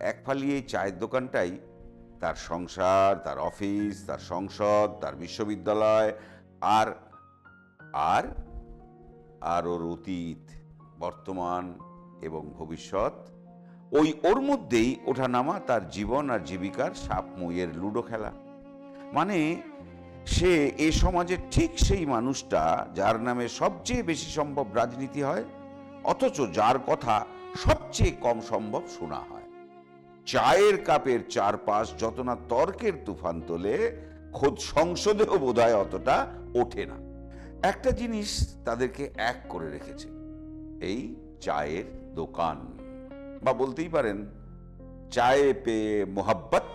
এক ফালি এই চায়ের দোকানটাই তার সংসার, তার অফিস, তার সংসদ, তার বিশ্ববিদ্যালয়, আর আর আর ওর অতীত, বর্তমান এবং ভবিষ্যৎ, ওর মধ্যেই ওঠানামা তার জীবন আর জীবিকার সাপ মুইয়ের লুডো খেলা। মানে সে এ সমাজের ঠিক সেই মানুষটা যার নামে সবচেয়ে বেশি সম্ভব রাজনীতি হয়, অথচ যার কথা সবচেয়ে কম সম্ভব শোনা হয়। চায়ের কাপের চারপাশ যত না তর্কের তুফান তোলে, খোদ সংসদেও বোধহয় অতটা ওঠে না। একটা জিনিস তাদেরকে এক করে রেখেছে, এই চায়ের দোকান, বা বলতেই পারেন চায়ে পে মোহাব্বত।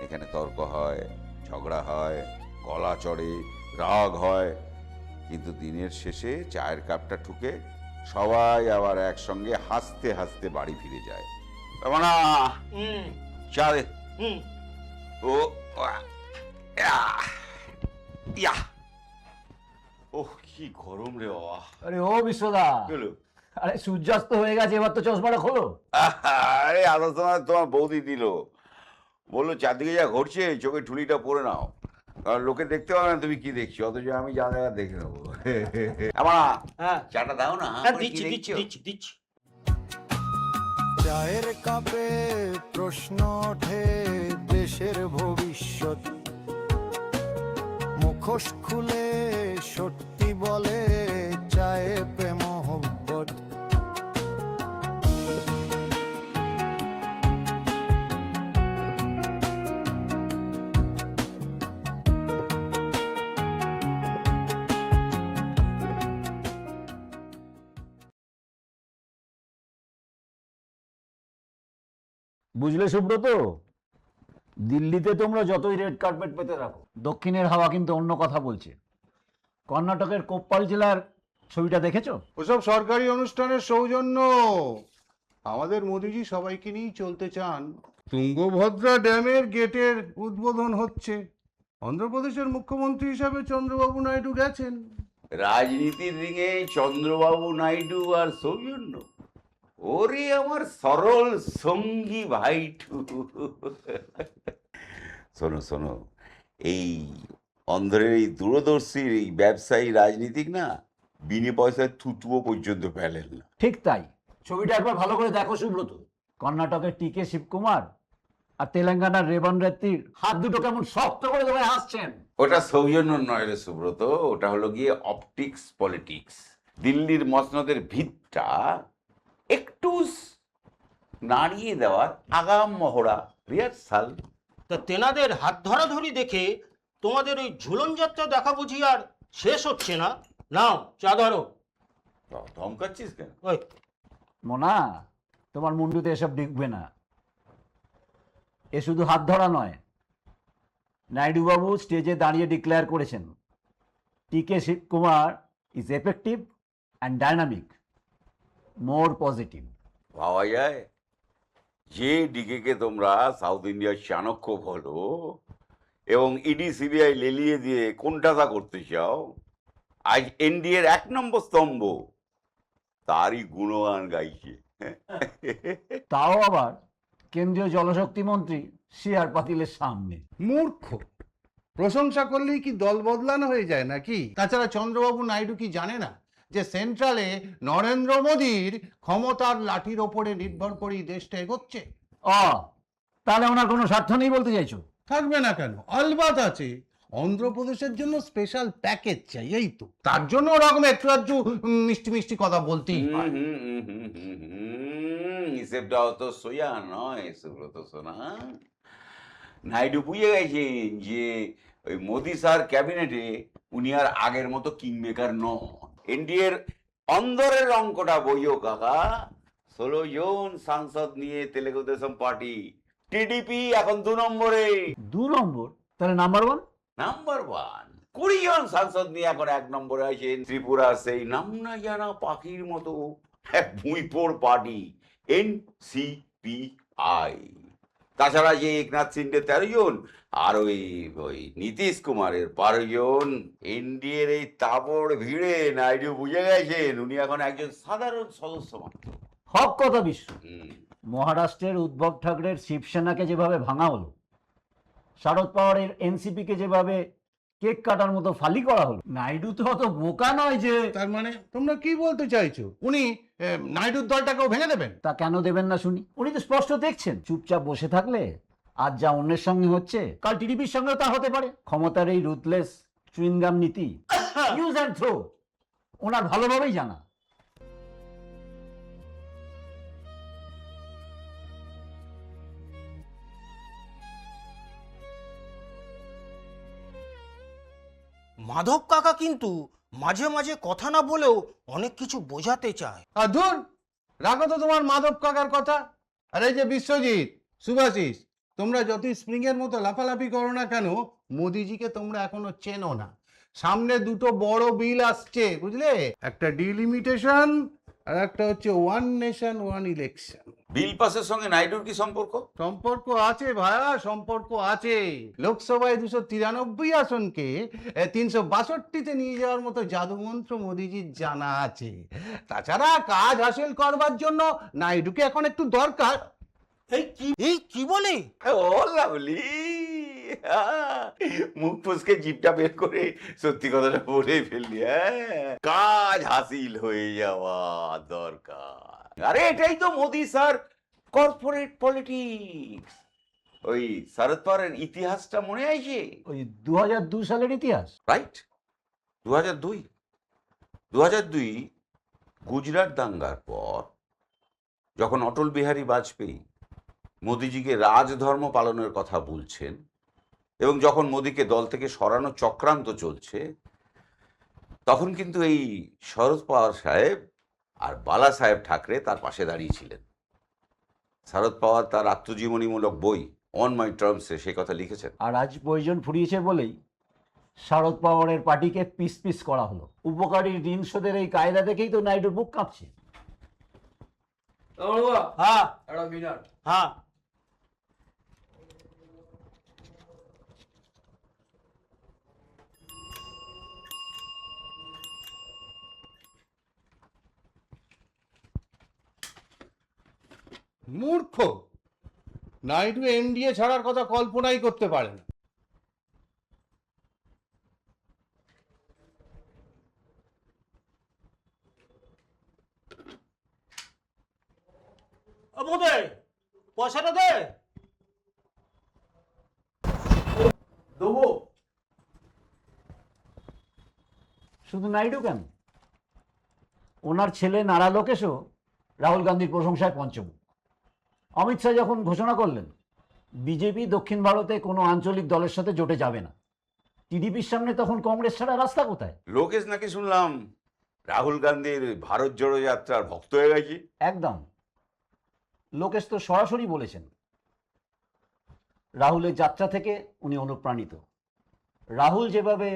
এখানে তর্ক হয়, ঝগড়া হয়, গলা চড়ে, রাগ হয়, কিন্তু দিনের শেষে চায়ের কাপটা ঠুকে সবাই আবার একসঙ্গে হাসতে হাসতে বাড়ি ফিরে যায়। রমনা, চা দে। ও ইয়া, ওহ কি গরম রে বাবা। আরে ও বিশ্বদা, গেল। আরে সূর্যাস্ত হয়ে গেছে, এবার তো চশমাটা খোলো। আরে আলোচনা তোমার বৌদি দিল, বললো চারদিকে যা ঘটছে চোখে ঠুলিটা পরে নাও, কারণ লোকে দেখতে পাবে না তুমি কি দেখছো, অথচ আমি যা দেখা দেখে নেবো। আমার চাটা দাও না। দিচ্ছি দিচ্ছি দিচ্ছি দিচ্ছি। চায়ের কাপে প্রশ্ন ওঠে দেশের ভবিষ্যৎ, মুখোশ খুলে সত্যি বলে চায়ে পে মোহব্বত। বুঝলে সুব্রত, দিল্লিতে তোমরা যতই রেড কার্পেট পেতে রাখো, দক্ষিণের হাওয়া কিন্তু অন্য কথা বলছে। কর্ণাটকের কোপ্পাল জেলার ছবিটা দেখেছো? ওসব সরকারি অনুষ্ঠানের সৌজন্য। আমাদের মোদিজি সবাইকে নিয়েই চলতে চান। তুঙ্গভদ্রা ড্যামের গেটের উদ্বোধন হচ্ছে, অন্ধ্রপ্রদেশের মুখ্যমন্ত্রী হিসাবে চন্দ্রবাবু নাইডু গেছেন। রাজনীতির রিঙে চন্দ্রবাবু নাইডু আর সৌজন্য, ওরে আমার সরল সঙ্গী ভাইটু। শোনো শোনো, এই অন্ধ্রের এই দূরদর্শী এই ব্যবসায়ী রাজনীতিক না, বিনে পয়সায় থুতুও পর্যন্ত ফেলেন না। ঠিক তাই। ছবিটা একবার ভালো করে দেখো সুব্রত। কর্ণাটকের টিকে শিবকুমার আর তেলেঙ্গানার রেবন রেত্তির হাত দুটো কেমন শক্ত করে তোমায় হাসছেন। ওটা সৌজন্য নয় রে সুব্রত, ওটা হলো গিয়ে অপটিক্স পলিটিক্স। দিল্লির মসনদের ভিতটা একটু নাড়িয়ে দেওয়ার আগাম মহড়া, রিহার্সাল। তা তেনাদের হাত ধরাধরি দেখে তোমাদের ওই ঝুলন যাত্রা দেখা বুঝি আর শেষ হচ্ছে না। নাও চা ধরো। ধমকাচ্ছিস কেন? ওই মোনা, তোমার মুন্ডুতে এসব ঢুকবে না। এ শুধু হাত ধরা নয়, নাইডুবাবু স্টেজে দাঁড়িয়ে ডিক্লেয়ার করেছেন, টিকে Shivakumar is effective and dynamic, more positive. ভাবা যায় যে ডিকেকে তোমরা সাউথ ইন্ডিয়ার চাণক্য বলো এবং ইডি সিবিআই লেলিয়ে দিয়ে কোনটাকা করতে চাও, আজ এনডিএর 1 নম্বর স্তম্ভ, তারই গুণগান গাইছে। তাও আবার কেন্দ্রীয় জলশক্তি মন্ত্রী সি.আর. পাতিলের সামনে। মূর্খ। প্রশংসা করলেই কি দল বদলানো হয়ে যায় নাকি? তাছাড়া চন্দ্রবাবু নাইডু কি জানে না যে সেন্ট্রালে নরেন্দ্র মোদীর ক্ষমতার লাঠির ওপরে নির্ভর করেই দেশটা এগোচ্ছে? তাহলে ওনার কোনো স্বার্থ নেই বলতে চাইছো? থাকবে না কেন? আলবাত আছে। অন্ধ্রপ্রদেশের জন্য স্পেশাল প্যাকেজ চাই, এই তো। তার জন্য ওরকম একটু আধটু মিষ্টি মিষ্টি কথা বলতেই হয়। হিসেবটা অত সোজা নয় সুব্রত সোনা। নাইডু বুঝে গেছেন যে ওই মোদি স্যার ক্যাবিনেটে উনি আর আগের মতো কিংমেকার নন। এনডিএর অন্দরের অঙ্কটা বইও কাকা। 16 জন সাংসদ নিয়ে তেলেগু দেশম পার্টি, টিডিপি এখন 2 নম্বরে। 2 নম্বর? তাহলে নাম্বার 1? নাম্বার 1। 20 জন সাংসদ নিয়ে এখন 1 নম্বরে আছেন ত্রিপুরা, সেই নাম না জানা পাখির মতো এক ভুঁইপোড় পার্টি, NCPI। তাছাড়া যে একনাথ সিন্ডে 13 জন, আর ওই নীতিশ কুমারের 12 জন। এনডিএর এই তাবড় ভিড়ে নাইডু বুঝে গেছেন উনি এখন একজন সাধারণ সদস্য মাত্র। হক কথা বিশ্ব। মহারাষ্ট্রের উদ্ধব ঠাকরের শিবসেনাকে যেভাবে ভাঙা হলো, শারদ পাওয়ারের এনসিপিকে যেভাবে কেক কাটার মতো ফালি করা হলো, নাইডু তো অত বোকা নয় যে। তার মানে তোমরা কি বলতে চাইছো, উনি নাইডুর দলটাকেও ভেঙে দেবেন? তা কেন দেবেন না শুনি? উনি তো স্পষ্ট দেখছেন, চুপচাপ বসে থাকলে আজ যা অন্যের সঙ্গে হচ্ছে, কাল টিডিপির সঙ্গেও তা হতে পারে। ক্ষমতার এই রুথলেস চুইংগাম নীতি, ইউজ অ্যান্ড থ্রো, ওনার ভালোভাবেই জানা। মাধব কাকা কিন্তু মাঝে মাঝে কথা না বলেও অনেক কিছু বোঝাতে চায়। আর ধুর, রাখো তো তোমার মাধব কাকার কথা। আর এই যে বিশ্বজিৎ, শুভাশিস, তোমরা যতই স্প্রিং এর মতো লাফালাফি করো না কেন, মোদিজিকে তোমরা এখনো চেনো না। সামনে দুটো বড় বিল আসছে, বুঝলে? একটা ডিলিমিটেশন আর একটা হচ্ছে ওয়ান নেশন ওয়ান ইলেকশন। বিল পাসের সঙ্গে নাইডুর কি সম্পর্ক? সম্পর্ক আছে ভাইয়া, সম্পর্ক আছে। লোকসভায় 293 আসনকে 362-তে নিয়ে যাওয়ার মতো জাদুমন্ত্র মোদিজির জানা আছে। তাছাড়া কাজ হাসিল করবার জন্য নাইডুকে এখন একটু দরকার। এই কি বলে? ও লাভলি, মুখ ফুসকে জিপটা বের করে সত্যি কথাটা বলেই ফেললি। কাজ হাসিল হয়ে যাওয়া দরকার। আরে এটাই তো মোদি স্যার কর্পোরেট পলিটিক্স। ওই শরদ পাওয়ারের ইতিহাসটা মনে আছে? ওই 2002 সালের ইতিহাস। রাইট, 2002 গুজরাট দাঙ্গার পর যখন অটল বিহারী বাজপেয়ী মোদিজিকে রাজধর্ম পালনের কথা বলছেন এবং যখন মোদিকে দল থেকে সরানোর চক্রান্ত চলছে, তখন কিন্তু এই শরদ পাওয়ার সাহেব আর বালা সাহেব ঠাকরে তার পাশে দাঁড়িয়েছিলেন। শরদ পাওয়ার তার আত্মজীবনীমূলক বই অন মাই টার্মসে সে কথা লিখেছেন। আর আজ প্রয়োজন ফুরিয়েছে বলেই শারদ পাওয়ারের পার্টিকে পিস পিস করা হলো। উপকারী ঋণ শোধের এই কায়দা দেখেই তো নাইডুর বুক কাঁপছে। হ্যাঁ হ্যাঁ, মূর্খ, নাইডু এনডিএ ছাড়ার কথা কল্পনাই করতে পারে না। মোদে পয়সাটা দে। দেবো। শুধু নাইডু কেন, ওনার ছেলে নারা লোকেশও রাহুল গান্ধীর প্রশংসায় পঞ্চমুখ। অমিত শাহ যখন ঘোষণা করলেন বিজেপি দক্ষিণ ভারতে কোনো আঞ্চলিক দলের সাথে জোটে যাবে না, টিডিপির সামনে তখন কংগ্রেস ছাড়া রাস্তা কোথায়? লোকেশ নাকি শুনলাম রাহুল গান্ধীর ভারত জোড়ো যাত্রার ভক্ত হয়ে গেছে। একদম, লোকেশ তো সরাসরি বলেছেন রাহুলের যাত্রা থেকে উনি অনুপ্রাণিত। রাহুল যেভাবে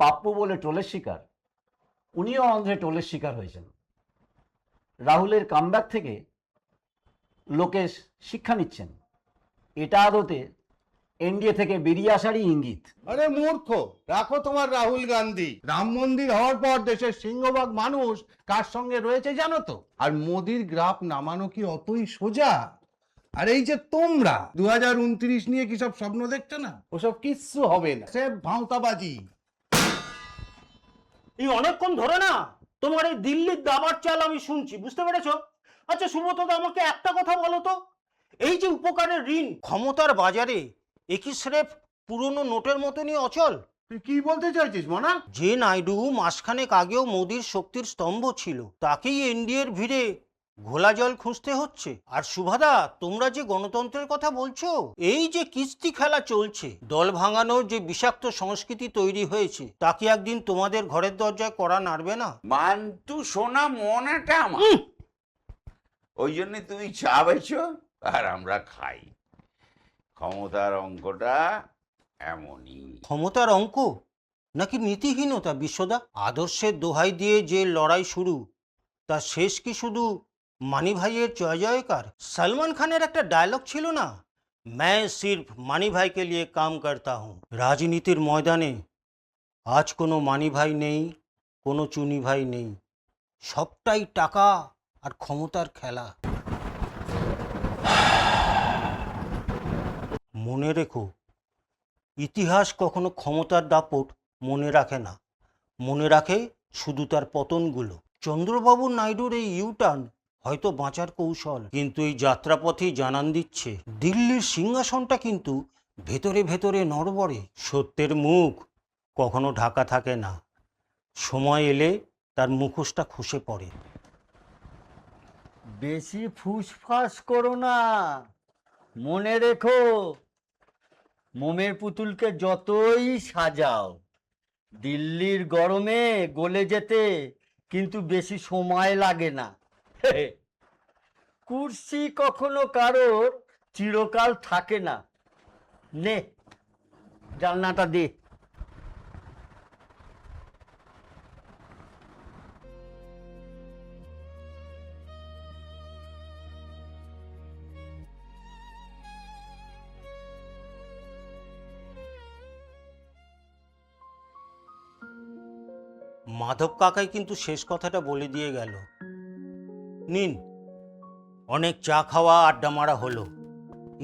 পাপ্পু বলে টোলের শিকার, উনিও অন্ধ্রে টোলের শিকার হয়েছেন। রাহুলের কামব্যাক থেকে লোকেশ শিক্ষা নিচ্ছেন। এটা আদতে এনডিএ থেকে বেরিয়ে আসারই ইঙ্গিত। আরে মূর্খ, রাখো তোমার রাহুল গান্ধী। রাম মন্দির হওয়ার পর দেশের সিংহভাগ মানুষ কার সঙ্গে রয়েছে জানো তো? আর মোদির গ্রাফ নামানো কি অতই সোজা? আর এই যে তোমরা 2029 নিয়ে কি সব স্বপ্ন দেখছো না? ওসব কিচ্ছু হবে না, সে ভাঁওতাবাজি। এই অনেকক্ষণ ধরে না তোমার এই দিল্লির দাবার চাল আমি শুনছি, বুঝতে পেরেছো? আচ্ছা সুব্রত, আমাকে একটা কথা বলো তো, এই যে উপকারের ঋণ ক্ষমতার বাজারে একই স্রেফ পুরনো নোটের মতনই অচল? তুই কি বলতে চাইছিস মনা? যে নাইডু মাসখানেক আগেও মোদির শক্তির স্তম্ভ ছিল, তাকেই এনডিএর ভিড়ে ঘোলা জল খুঁজতে হচ্ছে। আর সুভাদা, তোমরা যে গণতন্ত্রের কথা বলছো, এই যে কিস্তি খেলা চলছে, দল ভাঙানোর যে বিষাক্ত সংস্কৃতি তৈরি হয়েছে, তা কি একদিন তোমাদের ঘরের দরজায় কড়া নাড়বে না? মান্টু সোনা মনাটা আমার, ওই জন্য তুমি চা বেছো আর আমরা খাই। ক্ষমতার অঙ্কটা এমনই। ক্ষমতার অঙ্ক নাকি নীতিহীনতা বিশ্বদা? আদর্শের দোহাই দিয়ে যে লড়াই শুরু, তার শেষ কি শুধু মানি ভাইয়ের জয় জয়কার? সলমান খানের একটা ডায়লগ ছিল না, मैं सिर्फ মানি ভাই के लिए काम करता हूँ। রাজনীতির ময়দানে আজ কোনো মানি ভাই নেই, কোনো চুনি ভাই নেই, সবটাই টাকা আর ক্ষমতার খেলা। মনে রেখো, ইতিহাস কখনো ক্ষমতার দাপট মনে রাখে না, মনে রাখে শুধু তার পতনগুলো। চন্দ্রবাবু নাইডুর এই ইউটার্ন হয়তো বাঁচার কৌশল, কিন্তু এই যাত্রাপথেই জানান দিচ্ছে দিল্লির সিংহাসনটা কিন্তু ভেতরে ভেতরে নড়বড়ে। সত্যের মুখ কখনো ঢাকা থাকে না, সময় এলে তার মুখোশটা খসে পড়ে। বেশি ফুসফাস করো না, মনে রেখো মোমের পুতুলকে যতই সাজাও, দিল্লির গরমে গলে যেতে কিন্তু বেশি সময় লাগে না। কুর্সি কখনো কারোর চিরকাল থাকে না। নে জানলাটা দে। মাধব কাকাই কিন্তু শেষ কথাটা বলে দিয়ে গেল। নিন, অনেক চা খাওয়া আড্ডা মারা হলো,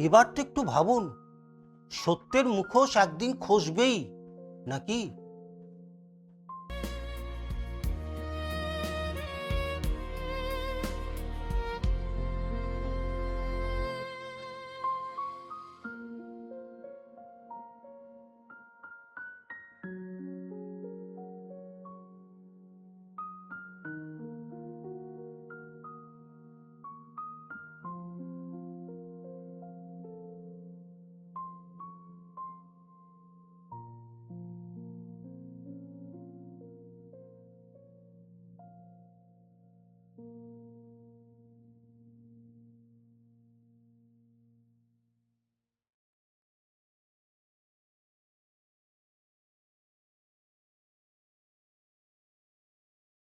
এবার তো একটু ভাবুন, সত্যের মুখোশ একদিন খসবেই নাকি?